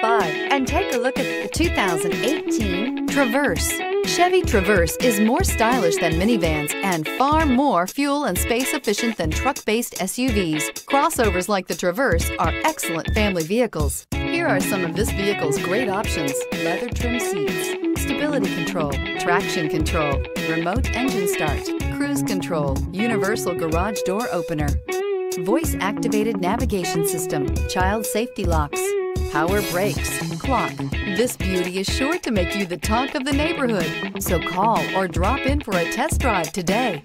by and take a look at the 2018 Traverse. Chevy Traverse is more stylish than minivans and far more fuel and space efficient than truck-based SUVs. Crossovers like the Traverse are excellent family vehicles. Here are some of this vehicle's great options: leather trim seats, stability control, traction control, remote engine start, cruise control, universal garage door opener, voice-activated navigation system, child safety locks, power brakes, clock. This beauty is sure to make you the talk of the neighborhood. So call or drop in for a test drive today.